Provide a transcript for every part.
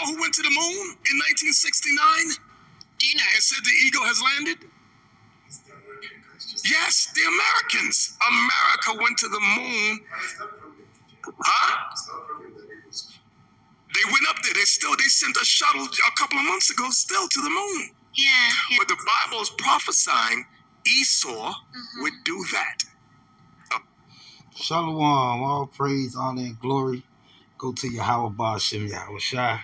know who went to the moon in 1969? Do you know? And said the eagle has landed? Yes, the Americans. America went to the moon. Huh? They went up there. They sent a shuttle a couple of months ago still to the moon. Yeah. But the Bible is prophesying Esau would do that. Shalom, all praise, honor, and glory go to Yahweh Ba'ashem Yahushai.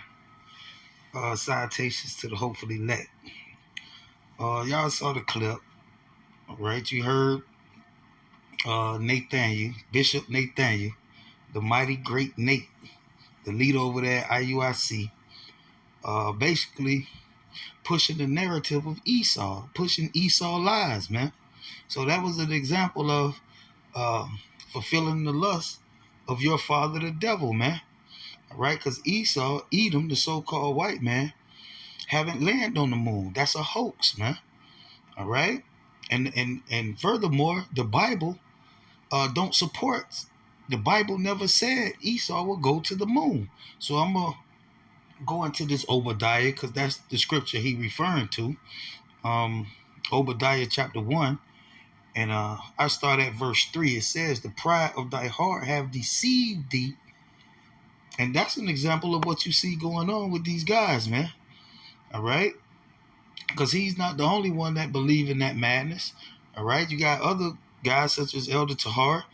Salutations to the hopefully elect. Y'all saw the clip, right? You heard Nathaniel, Bishop Nathaniel, the mighty great Nate, the leader over there at IUIC, basically pushing the narrative of Esau, pushing Esau lies, man. So that was an example of fulfilling the lust of your father, the devil, man. All right, because Esau, Edom, the so-called white man, haven't landed on the moon. That's a hoax, man. All right, and furthermore, the Bible don't support. The Bible never said Esau will go to the moon. So I'm gonna go into this Obadiah because that's the scripture he referring to. Obadiah chapter 1. And I start at verse 3. It says, the pride of thy heart have deceived thee. And that's an example of what you see going on with these guys, man. All right? Because he's not the only one that believe in that madness. All right? You got other guys such as Elder Tahar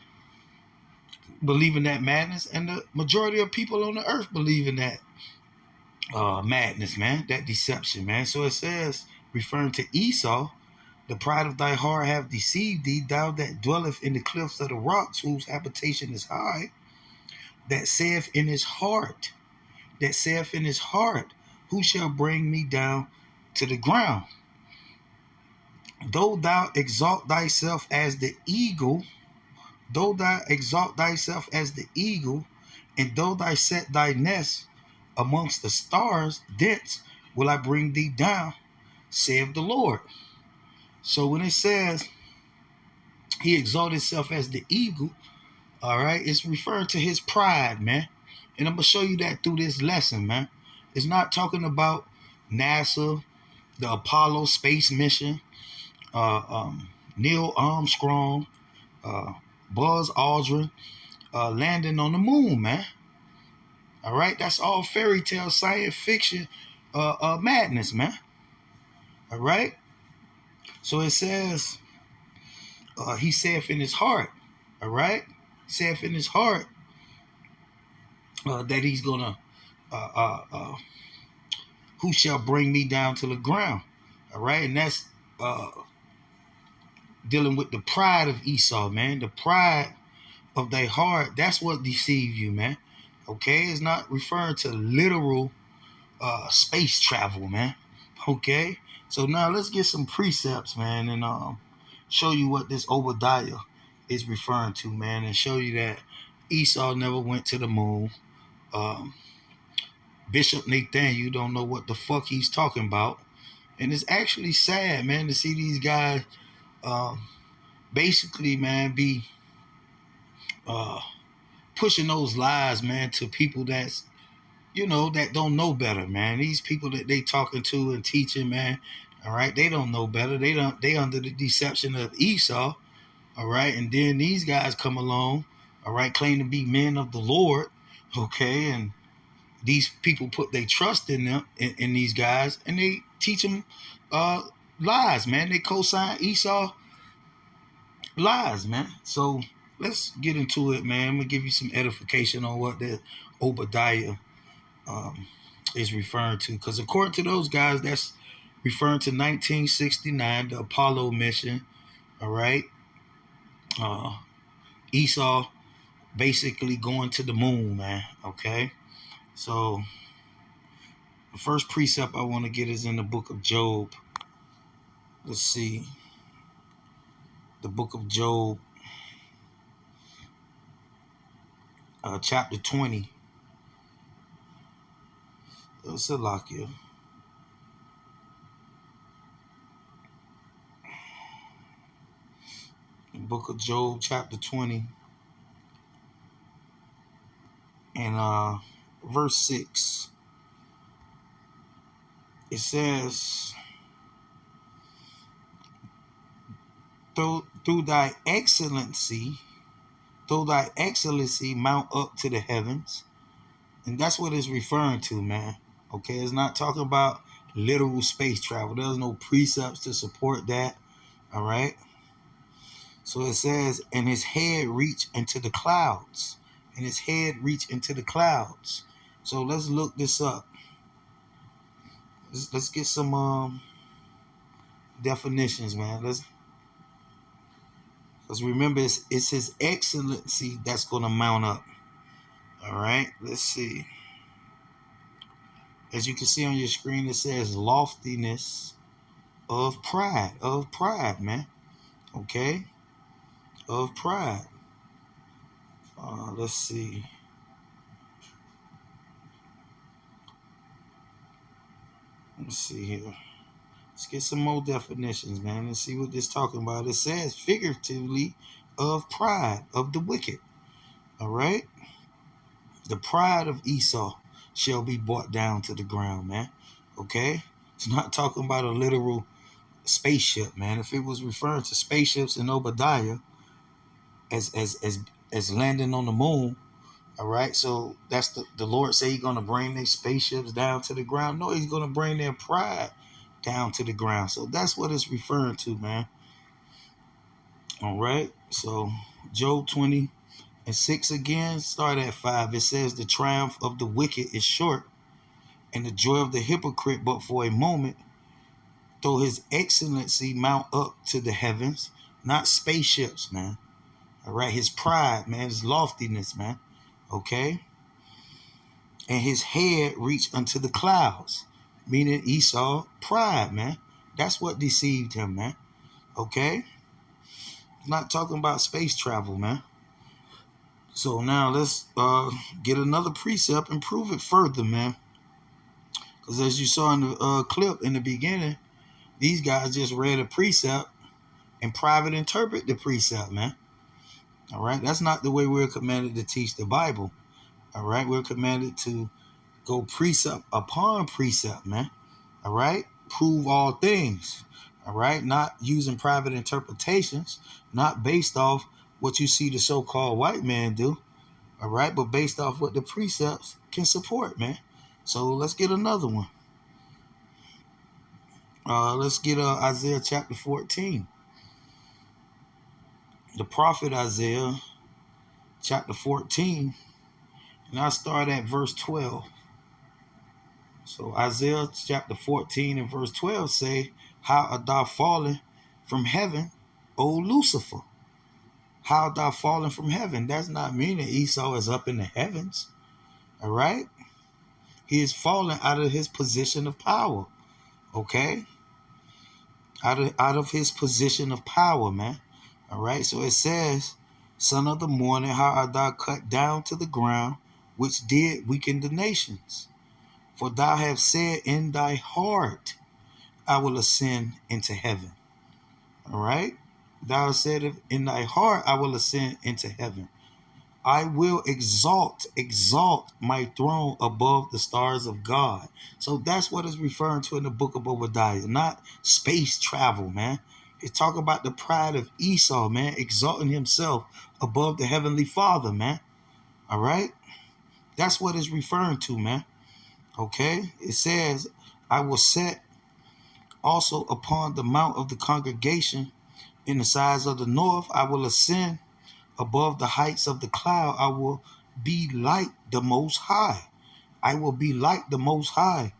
believe in that madness. And the majority of people on the earth believe in that madness, man. That deception, man. So it says, referring to Esau, the pride of thy heart have deceived thee, thou that dwelleth in the cliffs of the rocks, whose habitation is high, that saith in his heart, who shall bring me down to the ground? Though thou exalt thyself as the eagle, and though thou set thy nest amongst the stars, thence will I bring thee down, saith the Lord. So when it says he exalted himself as the eagle, all right, it's referring to his pride, man. And I'm going to show you that through this lesson, man. It's not talking about NASA, the Apollo space mission, Neil Armstrong, Buzz Aldrin, landing on the moon, man. All right, that's all fairy tale science fiction madness, man. All right. So it says, he saith in his heart, all right? Saith in his heart that he's going to, who shall bring me down to the ground, all right? And that's dealing with the pride of Esau, man. The pride of their heart, that's what deceives you, man. Okay? It's not referring to literal space travel, man. Okay? So now let's get some precepts, man, and show you what this Obadiah is referring to, man, and show you that Esau never went to the moon. Bishop Nathaniel don't know what the fuck he's talking about. And it's actually sad, man, to see these guys basically, man, be pushing those lies, man, to people that's, that don't know better, man. These people that they talking to and teaching, man, all right, they don't know better. They under the deception of Esau, all right, and then these guys come along, all right, claim to be men of the Lord, okay, and these people put their trust in them, in these guys, and they teach them lies, man. They co-sign Esau lies, man. So let's get into it, man. I'm gonna give you some edification on what the Obadiah is referring to, because according to those guys, that's referring to 1969, the Apollo mission. All right, Esau basically going to the moon, man. Okay, so the first precept I want to get is in the book of Job. Let's see, the book of Job, chapter 20. Salakia. The book of Job, chapter 20, and verse 6. it says, through thy excellency mount up to the heavens. And that's what it's referring to, man. Okay, it's not talking about literal space travel. There's no precepts to support that. All right. So it says, and his head reach into the clouds. And his head reach into the clouds. So let's look this up. Let's get some definitions, man. Because remember, it's his excellency that's going to mount up. All right, let's see. As you can see on your screen, it says loftiness of pride, man. Okay, of pride. Let's see. Let's see here. Let's get some more definitions, man. Let's see what this talking about. It says figuratively of pride of the wicked. All right. The pride of Esau shall be brought down to the ground, man. Okay. It's not talking about a literal spaceship, man. If it was referring to spaceships in Obadiah as landing on the moon, all right. So that's the Lord say he's gonna bring their spaceships down to the ground. No, he's gonna bring their pride down to the ground. So that's what it's referring to, man. All right. So Job 20:6 again, start at 5. It says the triumph of the wicked is short, and the joy of the hypocrite but for a moment. Though his excellency mount up to the heavens, not spaceships, man. All right. His pride, man, his loftiness, man. Okay. And his head reached unto the clouds, meaning Esau pride, man. That's what deceived him, man. Okay. Not talking about space travel, man. So now let's get another precept and prove it further, man. Because as you saw in the clip in the beginning, these guys just read a precept and private interpret the precept, man. All right. That's not the way we're commanded to teach the Bible. All right. We're commanded to go precept upon precept, man. All right. Prove all things. All right. Not using private interpretations, not based off what you see the so-called white man do. All right. But based off what the precepts can support, man. So let's get another one. Let's get Isaiah chapter 14. The prophet Isaiah chapter 14. And I'll start at verse 12. So Isaiah chapter 14 and verse 12 say, how art thou fallen from heaven, O Lucifer? How art thou fallen from heaven? That's not meaning Esau is up in the heavens. All right. He is fallen out of his position of power. Okay. Out of his position of power, man. All right. So it says, son of the morning, how art thou cut down to the ground, which did weaken the nations? For thou hast said in thy heart, I will ascend into heaven. All right. Thou hast said in thy heart, I will ascend into heaven. I will exalt my throne above the stars of God. So that's what it's referring to in the book of Obadiah, not space travel, man. It's talking about the pride of Esau, man, exalting himself above the heavenly Father, man. All right. That's what it's referring to, man. Okay. It says, I will set also upon the mount of the congregation in the sides of the north. I will ascend above the heights of the cloud. I will be like the Most High. I will be like the Most High.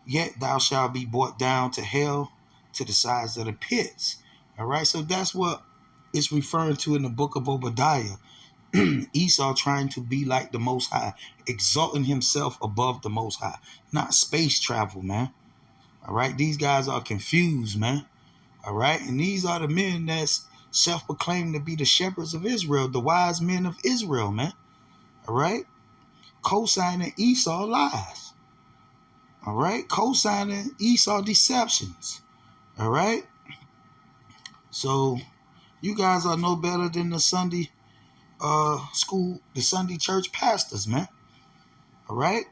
Yet thou shalt be brought down to hell, to the sides of the pits. All right. So that's what it's referring to in the book of Obadiah. Esau trying to be like the Most High, exalting himself above the Most High, not space travel, man. All right. These guys are confused, man. All right. And these are the men that's self-proclaimed to be the shepherds of Israel, the wise men of Israel, man. All right. Co-signing Esau lies. All right. Co-signing Esau deceptions. All right. So you guys are no better than the Sunday school, the Sunday church pastors, man. All right.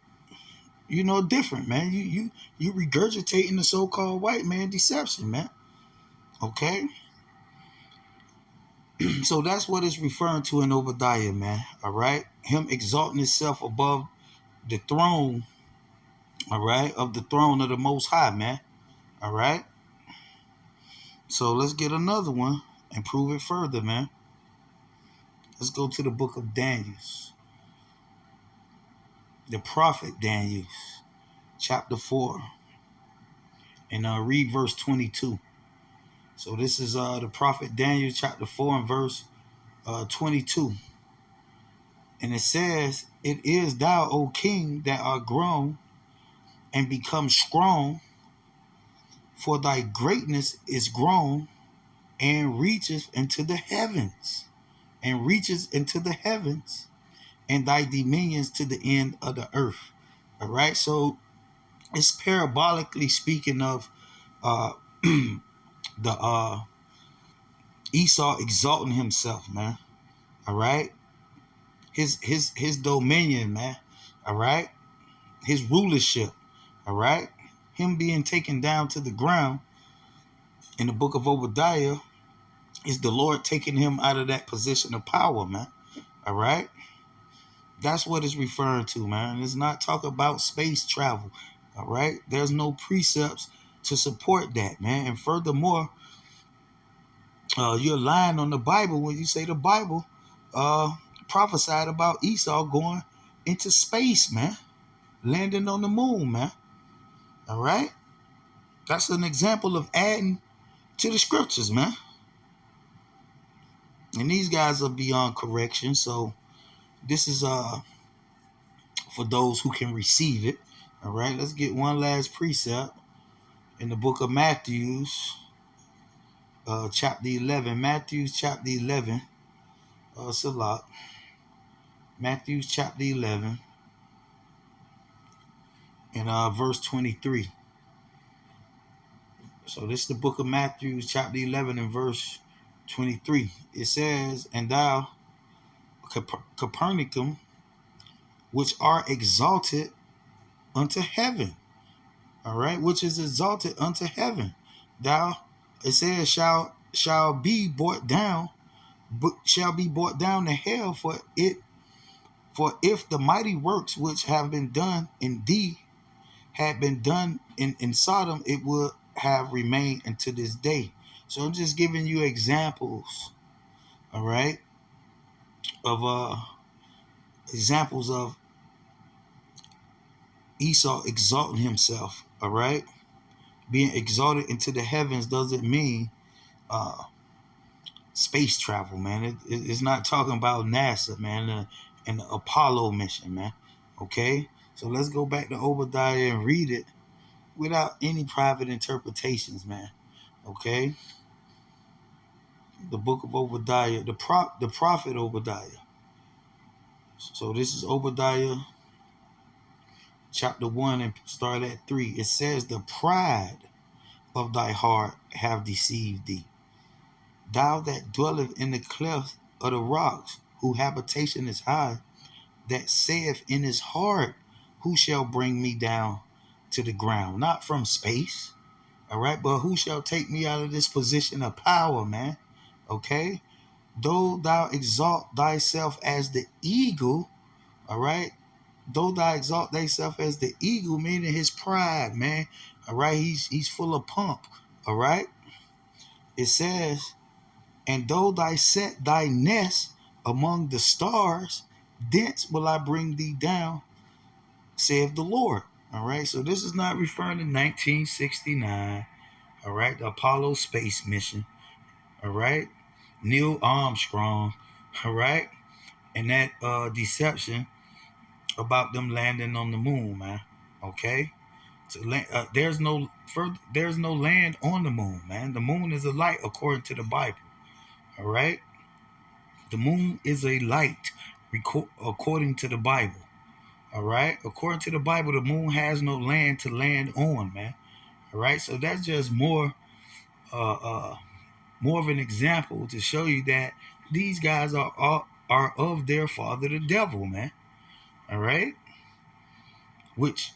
different, man. You regurgitating the so-called white man deception, man. Okay? So that's what it's referring to in Obadiah, man. All right? Him exalting himself above the throne, all right, of the throne of the Most High, man. All right? So let's get another one and prove it further, man. Let's go to the book of Daniel. The prophet Daniel, chapter 4. And read verse 22. So this is the prophet Daniel, chapter 4 and verse 22. And it says, "It is thou, O king, that art grown and become strong, for thy greatness is grown and reaches into the heavens, and reaches into the heavens, and thy dominions to the end of the earth." All right, so it's parabolically speaking of the Esau exalting himself, man. All right, his dominion, man. All right, his rulership. All right, him being taken down to the ground in the book of Obadiah is the Lord taking him out of that position of power, man. All right, that's what it's referring to, man. It's not talking about space travel. All right, there's no precepts to support that, man. And furthermore, you're lying on the Bible when you say the Bible prophesied about Esau going into space, man, landing on the moon, man. All right, that's an example of adding to the scriptures, man. And these guys are beyond correction, so this is for those who can receive it. All right, let's get one last precept in the book of Matthew, chapter 11. Matthew chapter 11. It's a lot. Matthew chapter 11 and verse 23. So this is the book of Matthew chapter 11 and verse 23. It says, "And thou, Capernaum, which are exalted unto heaven," all right, which is exalted unto heaven, "thou," it says, shall be brought down to hell, for if the mighty works which have been done in thee had been done in Sodom, it would have remained unto this day. So I'm just giving you examples, all right, of examples of Esau exalting himself, all right. Being exalted into the heavens doesn't mean space travel, man. It's not talking about NASA, man, and the Apollo mission, man. Okay, so let's go back to Obadiah and read it without any private interpretations, man. Okay, the book of Obadiah, the prophet Obadiah. So this is Obadiah chapter 1 and start at 3. It says, "The pride of thy heart have deceived thee, thou that dwelleth in the cleft of the rocks, whose habitation is high, that saith in his heart, who shall bring me down to the ground?" Not from space, all right, but who shall take me out of this position of power, man? Okay, "Though thou exalt thyself as the eagle," all right, "though thou exalt thyself as the eagle," meaning his pride, man. All right, he's full of pomp. All right, it says, "And though thou set thy nest among the stars, thence will I bring thee down, saith the Lord." All right, so this is not referring to 1969. All right, the Apollo space mission. All right, Neil Armstrong. All right, and that deception about them landing on the moon, man. Okay, so there's no land on the moon, man. The moon is a light according to the Bible. All right, the moon is a light according to the Bible. All right, according to the Bible, the moon has no land to land on, man. All right, so that's just more of an example to show you that these guys are of their father, the devil, man. All right, which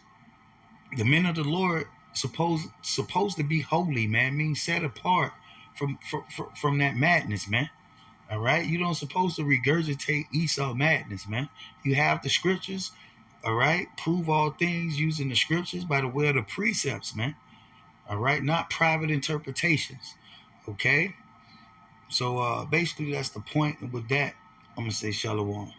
The men of the Lord supposed to be holy, man. Means set apart from that madness, man. All right, you don't supposed to regurgitate Esau madness, man. You have the scriptures. All right, prove all things using the scriptures by the way of the precepts, man. All right, not private interpretations. Okay, so basically that's the point. And with that, I'm gonna say shalom.